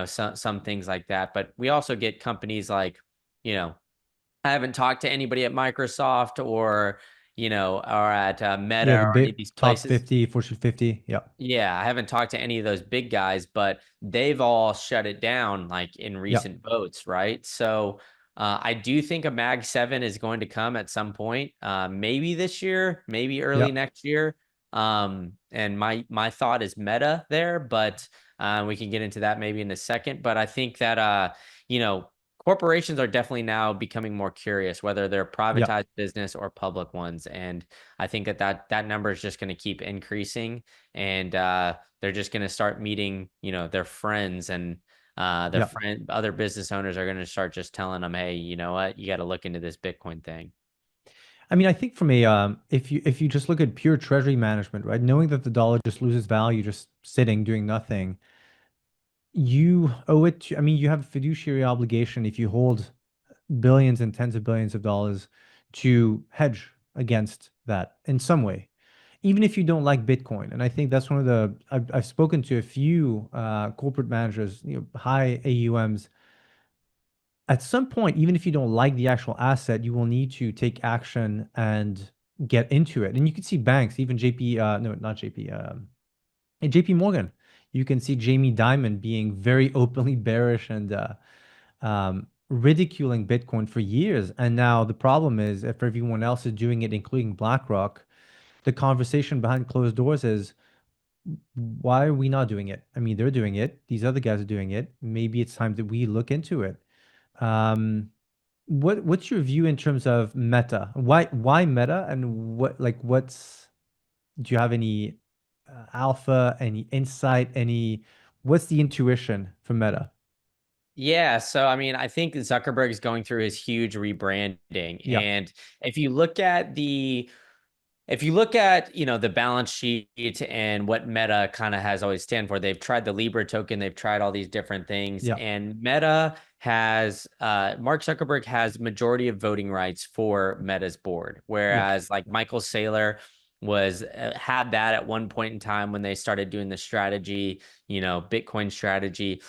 Speaker 2: some things like that. But we also get companies like, you know, I haven't talked to anybody at Microsoft or at
Speaker 1: Yeah.
Speaker 2: Meta
Speaker 1: The
Speaker 2: or any of
Speaker 1: big
Speaker 2: these
Speaker 1: top
Speaker 2: places.
Speaker 1: 50, Fortune 50. Yep.
Speaker 2: Yeah, I haven't talked to any of those big guys, but they've all shut it down like in
Speaker 1: Yep.
Speaker 2: recent votes, right? So I do think a Mag 7 is going to come at some point, maybe this year, maybe early
Speaker 1: Yep.
Speaker 2: next year. And my thought is Meta there, but we can get into that maybe in a second. But I think that corporations are definitely now becoming more curious, whether they're
Speaker 1: Yep.
Speaker 2: privatized business or public ones. And I think that number is just going to keep increasing, and they're just going to start meeting, their friends, and
Speaker 1: Yep.
Speaker 2: other business owners are going to start just telling them, hey, you know what, you got to look into this Bitcoin thing.
Speaker 1: I mean, I think from a if you just look at pure treasury management, right, knowing that the dollar just loses value just sitting doing nothing, you owe it to, I mean, you have a fiduciary obligation if you hold billions and tens of billions of dollars to hedge against that in some way, even if you don't like Bitcoin. And I think that's one of the I've spoken to a few corporate managers, high AUMs. At some point, even if you don't like the actual asset, you will need to take action and get into it. And you can see banks, even JP, no, not JP, and JP Morgan. You can see Jamie Dimon being very openly bearish and ridiculing Bitcoin for years. And now the problem is, if everyone else is doing it, including BlackRock, the conversation behind closed doors is, why are we not doing it? I mean, they're doing it. These other guys are doing it. Maybe it's time that we look into it. Um, what's your view in terms of Meta? Why Meta, and what's do you have any alpha, any insight, any what's the intuition for Meta?
Speaker 2: Yeah, so I mean, I think Zuckerberg is going through his huge rebranding,
Speaker 1: Yeah.
Speaker 2: and if you look at the balance sheet and what Meta kind of has always stand for, they've tried the Libra token, they've tried all these different things,
Speaker 1: Yeah.
Speaker 2: and Meta has Mark Zuckerberg has majority of voting rights for Meta's board,
Speaker 1: Yeah.
Speaker 2: whereas like Michael Saylor was had that at one point in time when they started doing the strategy, Bitcoin strategy.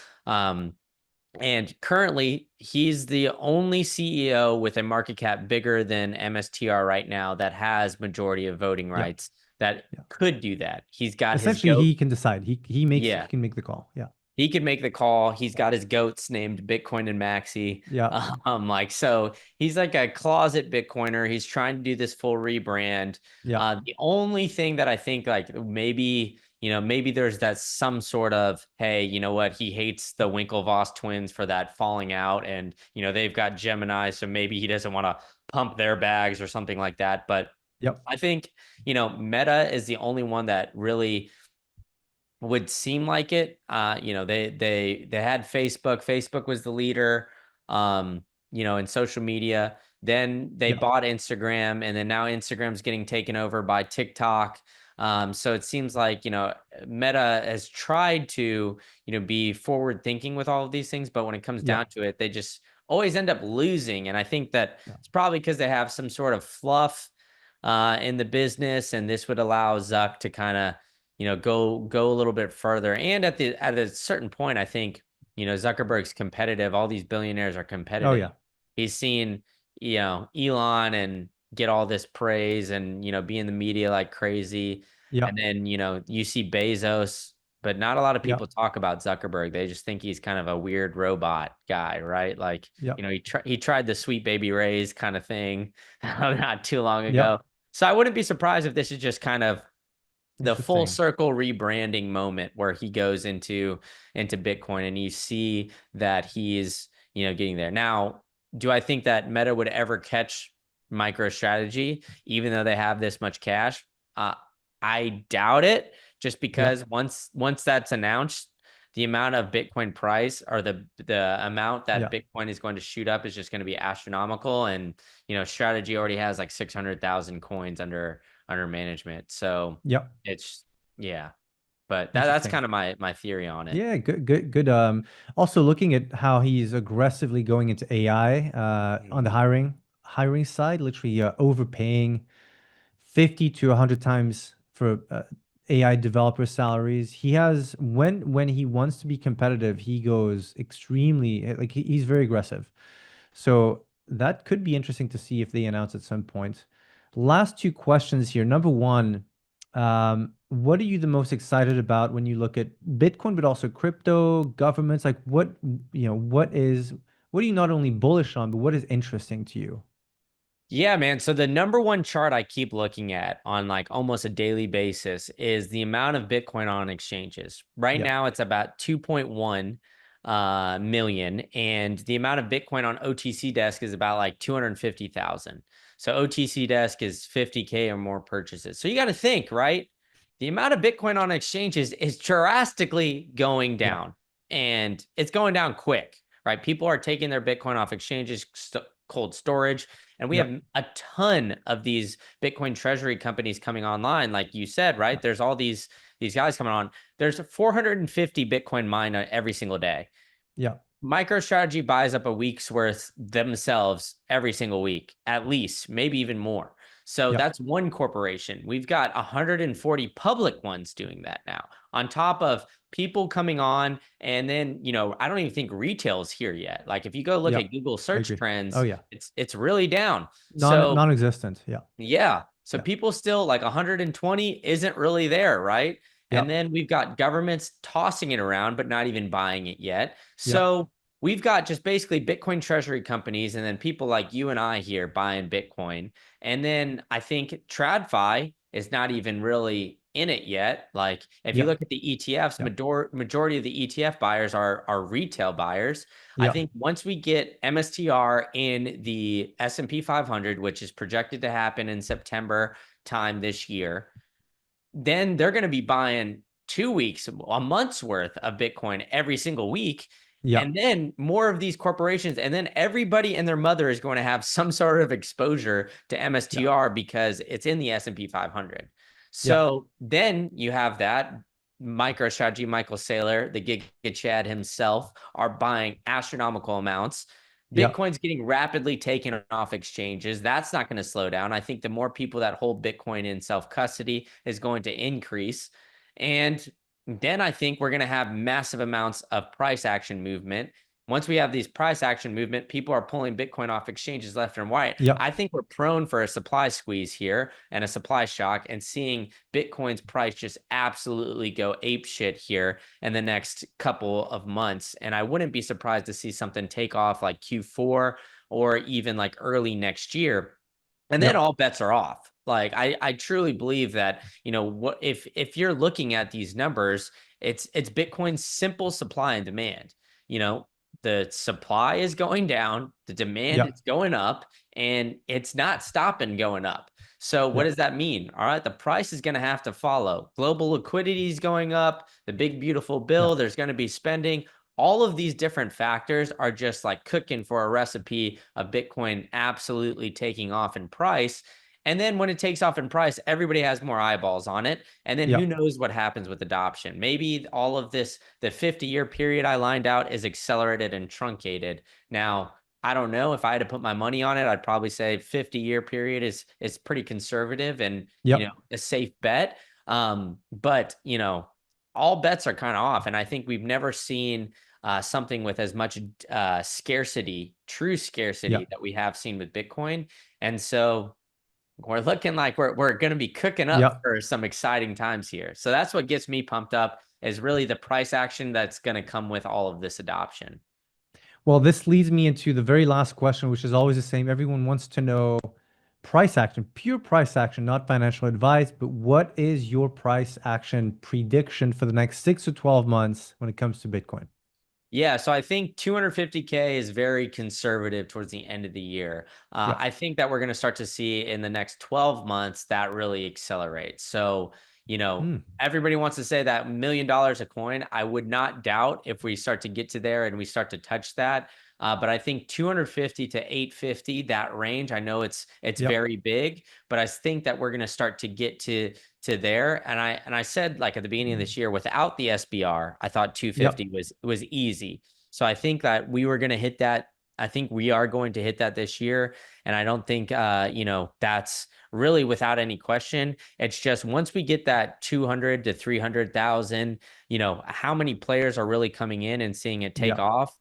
Speaker 2: And currently, he's the only CEO with a market cap bigger than MSTR right now that has majority of voting
Speaker 1: Yeah.
Speaker 2: rights that
Speaker 1: Yeah.
Speaker 2: could do that. He's got his
Speaker 1: Essentially,
Speaker 2: goat.
Speaker 1: he can decide. He
Speaker 2: Yeah,
Speaker 1: can make the call. Yeah.
Speaker 2: he could make the call. He's got his goats named Bitcoin and Maxi.
Speaker 1: Yeah.
Speaker 2: So he's like a closet Bitcoiner. He's trying to do this full rebrand.
Speaker 1: Yeah.
Speaker 2: The only thing that I think like maybe there's that some sort of, hey, you know what? He hates the Winklevoss twins for that falling out, and they've got Gemini, so maybe he doesn't want to pump their bags or something like that. But
Speaker 1: Yep.
Speaker 2: I think Meta is the only one that really would seem like it. They had Facebook. Facebook was the leader, in social media. Then they
Speaker 1: Yeah.
Speaker 2: bought Instagram, and then now Instagram's getting taken over by TikTok. So it seems like, Meta has tried to, be forward thinking with all of these things, but when it comes
Speaker 1: Yeah.
Speaker 2: down to it, they just always end up losing. And I think that
Speaker 1: Yeah.
Speaker 2: it's probably because they have some sort of fluff in the business, and this would allow Zuck to kind of, go a little bit further. And at a certain point, I think, Zuckerberg's competitive. All these billionaires are
Speaker 1: Oh
Speaker 2: competitive.
Speaker 1: yeah.
Speaker 2: He's seen, Elon and get all this praise and, be in the media like crazy.
Speaker 1: Yeah.
Speaker 2: And then, you see Bezos, but not a lot of
Speaker 1: Yeah.
Speaker 2: people talk about Zuckerberg. They just think he's kind of a weird robot guy, right? Like,
Speaker 1: Yeah.
Speaker 2: he tried the Sweet Baby Ray's kind of thing not too long
Speaker 1: Yeah.
Speaker 2: ago. So I wouldn't be surprised if this is just kind of the full
Speaker 1: Interesting.
Speaker 2: circle rebranding moment where he goes into Bitcoin, and you see that he's, getting there. Now, do I think that Meta would ever catch MicroStrategy even though they have this much cash? Uh, I doubt it, just
Speaker 1: Yeah.
Speaker 2: because once that's announced, the amount of Bitcoin price, or the amount that
Speaker 1: Yeah.
Speaker 2: Bitcoin is going to shoot up, is just going to be astronomical. And Strategy already has like 600,000 coins under management. So
Speaker 1: Yeah.
Speaker 2: it's, yeah, but that's
Speaker 1: Interesting.
Speaker 2: kind of my theory on it.
Speaker 1: Yeah, good, good, good. Also looking at how he's aggressively going into AI, on the
Speaker 2: Mhm.
Speaker 1: hiring side, literally overpaying 50 to 100 times for AI developer salaries. He has when he wants to be competitive, he goes extremely like he's very aggressive. So that could be interesting to see if they announce at some point. Last two questions here. Number one, what are you the most excited about when you look at Bitcoin, but also crypto, governments? Like what are you not only bullish on, but what is interesting to you?
Speaker 2: Yeah, man. So the number one chart I keep looking at on like almost a daily basis is the amount of Bitcoin on exchanges. Right
Speaker 1: Yeah,
Speaker 2: now, it's about 2.1 million, and the amount of Bitcoin on OTC desk is about like 250,000. So OTC desk is 50K or more purchases. So you got to think, right? The amount of Bitcoin on exchanges is drastically going
Speaker 1: yeah,
Speaker 2: down, and it's going down quick, right? People are taking their Bitcoin off exchanges, cold storage, and we
Speaker 1: yeah,
Speaker 2: have a ton of these Bitcoin treasury companies coming online, like you said,
Speaker 1: yeah,
Speaker 2: right? There's all these guys coming on. There's 450 Bitcoin mined every single day.
Speaker 1: yeah,
Speaker 2: MicroStrategy buys up a week's worth themselves every single week, at least, maybe even more. So
Speaker 1: yeah,
Speaker 2: that's one corporation. We've got 140 public ones doing that now, on top of people coming on. And then, I don't even think retail is here yet. Like if you go look
Speaker 1: yeah.
Speaker 2: at Google
Speaker 1: I
Speaker 2: search
Speaker 1: agree. Oh
Speaker 2: trends,
Speaker 1: yeah,
Speaker 2: it's really down. So
Speaker 1: non-existent. Yeah,
Speaker 2: yeah. So
Speaker 1: yeah,
Speaker 2: people still, like 120 isn't really there, right?
Speaker 1: yeah,
Speaker 2: And then we've got governments tossing it around, but not even buying it yet.
Speaker 1: yeah,
Speaker 2: So we've got just basically Bitcoin treasury companies, and then people like you and I here buying Bitcoin. And then I think TradFi is not even really in it yet. Like if you
Speaker 1: yeah,
Speaker 2: look at the ETFs,
Speaker 1: yeah,
Speaker 2: majority of the ETF buyers are retail buyers. I
Speaker 1: yeah,
Speaker 2: think once we get MSTR in the S&P 500, which is projected to happen in September time this year, then they're going to be buying 2 weeks, a month's worth of Bitcoin every single week.
Speaker 1: yeah,
Speaker 2: And then more of these corporations, and then everybody and their mother is going to have some sort of exposure to
Speaker 1: yeah,
Speaker 2: MSTR because it's in the S&P 500.
Speaker 1: yeah,
Speaker 2: So then you have that MicroStrategy, Michael Saylor, the Giga Chad himself, are buying astronomical amounts.
Speaker 1: yeah,
Speaker 2: Bitcoin's getting rapidly taken off exchanges. That's not going to slow down. I think the more people that hold Bitcoin in self custody is going to increase. And then I think we're going to have massive amounts of price action movement. Once we have these price action movement, people are pulling Bitcoin off exchanges left and right.
Speaker 1: yeah,
Speaker 2: I think we're prone for a supply squeeze here and a supply shock, and seeing Bitcoin's price just absolutely go ape shit here in the next couple of months. And I wouldn't be surprised to see something take off like Q4 or even like early next year. And then
Speaker 1: yeah,
Speaker 2: all bets are off. Like I truly believe that, what if you're looking at these numbers, it's Bitcoin's simple supply and demand. You know, the supply is going down, the demand
Speaker 1: yeah,
Speaker 2: is going up, and it's not stopping going up. So what
Speaker 1: yeah,
Speaker 2: does that mean? All right, the price is going to have to follow. Global liquidity is going up, the big beautiful
Speaker 1: yeah,
Speaker 2: bill, there's going to be spending. All of these different factors are just like cooking for a recipe of Bitcoin absolutely taking off in price. And then when it takes off in price, everybody has more eyeballs on it. And then who
Speaker 1: Yep.
Speaker 2: knows what happens with adoption? Maybe all of this, the 50-year period I lined out is accelerated and truncated. Now, I don't know if I had to put my money on it. I'd probably say 50-year period is pretty conservative and,
Speaker 1: Yep.
Speaker 2: a safe bet. But all bets are kind of off. And I think we've never seen something with as much scarcity, true scarcity
Speaker 1: Yep.
Speaker 2: that we have seen with Bitcoin. And so we're looking like we're going to be cooking up
Speaker 1: Yep.
Speaker 2: for some exciting times here. So that's what gets me pumped up is really the price action that's going to come with all of this adoption.
Speaker 1: Well, this leads me into the very last question, which is always the same. Everyone wants to know price action, pure price action, not financial advice, but what is your price action prediction for the next 6 to 12 months when it comes to Bitcoin?
Speaker 2: Yeah, so I think 250K is very conservative towards the end of the year.
Speaker 1: Yep.
Speaker 2: I think that we're going to start to see in the next 12 months that really accelerates. So,
Speaker 1: Hmm.
Speaker 2: everybody wants to say that $1 million a coin. I would not doubt if we start to get to there and we start to touch that. But I think 250 to 850, that range, I know it's
Speaker 1: Yep.
Speaker 2: very big, but I think that we're going to start to get to there. And I said like at the beginning of this year, without the SBR, I thought
Speaker 1: Yep.
Speaker 2: 250 was easy. So I think that we were going to hit that. I think we are going to hit that this year. And I don't think that's really without any question. It's just once we get that 200 to 300,000, how many players are really coming in and seeing it take
Speaker 1: Yep.
Speaker 2: off?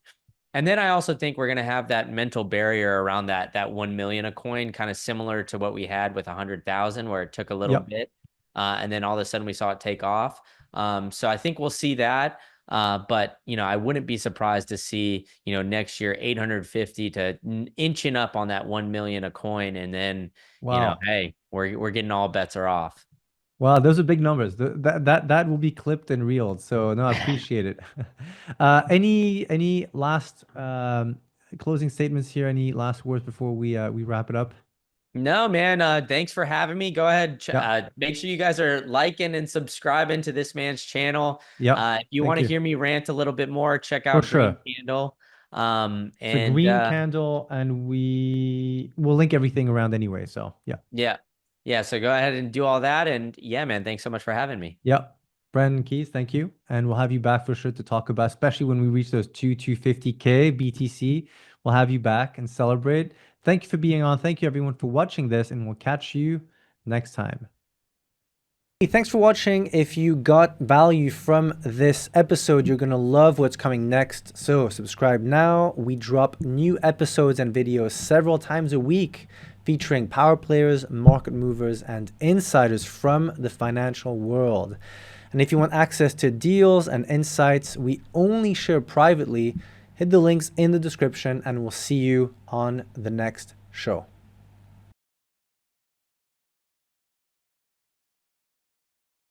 Speaker 2: And then I also think we're going to have that mental barrier around that 1 million a coin, kind of similar to what we had with 100,000, where it took a little
Speaker 1: Yep.
Speaker 2: bit, and then all of a sudden we saw it take off. So I think we'll see that. But I wouldn't be surprised to see next year 850 to inching up on that 1 million a coin, and then
Speaker 1: Wow.
Speaker 2: hey, we're getting all bets are off.
Speaker 1: Wow, those are big numbers. That will be clipped and reeled. So no, I appreciate it. Any last closing statements here? Any last words before we wrap it up?
Speaker 2: No, man. Thanks for having me. Go ahead.
Speaker 1: Yep.
Speaker 2: Make sure you guys are liking and subscribing to this man's channel.
Speaker 1: Yep.
Speaker 2: If you want
Speaker 1: Thank
Speaker 2: to
Speaker 1: you.
Speaker 2: hear me rant a little bit more, check
Speaker 1: For
Speaker 2: out Green
Speaker 1: sure.
Speaker 2: Candle.
Speaker 1: So
Speaker 2: And
Speaker 1: green candle, and we will link everything around anyway. So yeah.
Speaker 2: yeah, yeah. So go ahead and do all that. And yeah, man, thanks so much for having me.
Speaker 1: Yep. Brandon Keys, thank you. And we'll have you back for sure to talk about, especially when we reach those 250K BTC. We'll have you back and celebrate. Thank you for being on. Thank you everyone for watching this, and we'll catch you next time. Hey, thanks for watching. If you got value from this episode, you're going to love what's coming next. So subscribe now. We drop new episodes and videos several times a week featuring power players, market movers, and insiders from the financial world. And if you want access to deals and insights we only share privately, hit the links in the description and we'll see you on the next show.